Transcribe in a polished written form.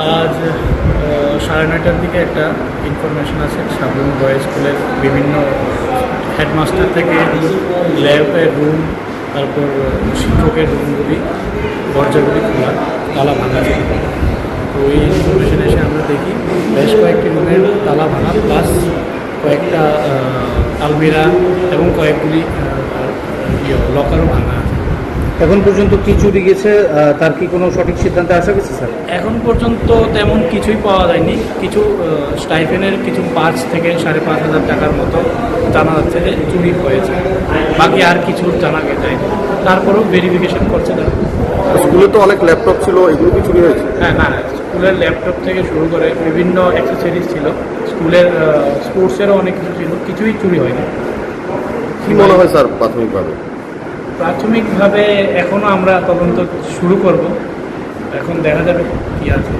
আজ 9:30টার দিকে একটা ইনফরমেশন আছে সাবরুম বয়েজ স্কুলের বিভিন্ন হেডমাস্টার থেকে ল্যাবের রুম, তারপর শিক্ষকের রুমগুলি দরজাগুলি খোলা, তালা ভাঙা ছিল। তো ওই ইনফরমেশন এসে আমরা দেখি বেশ কয়েকটি রুমের তালা ভাঙা, প্লাস কয়েকটা আলমিরা এবং কয়েকগুলি লকারও ভাঙা আছে। এখন পর্যন্ত কি চুরি গেছে তার কি কোনো সঠিক সিদ্ধান্তে আসা গেছে স্যার? এখন পর্যন্ত তেমন কিছুই পাওয়া যায়নি। কিছু স্টাইফেনের কিছু 5 থেকে 5,500 টাকার মতো জানা যাচ্ছে যে চুরি হয়েছে, বাকি আর কিছু জানা যায়নি। তারপরেও ভেরিফিকেশন করছে তারা। স্কুলে তো অনেক ল্যাপটপ ছিল, এগুলো কি চুরি হয়েছে? হ্যাঁ, না, স্কুলের ল্যাপটপ থেকে শুরু করে বিভিন্ন অ্যাক্সেসরিজ ছিল, স্কুলের স্পোর্টসেরও অনেক কিছু ছিল, কিছুই চুরি হয়নি। কি মনে হয় স্যার প্রাথমিকভাবে? প্রাথমিকভাবে এখনও আমরা তদন্ত শুরু করব, এখন দেখা যাবে কী আছে।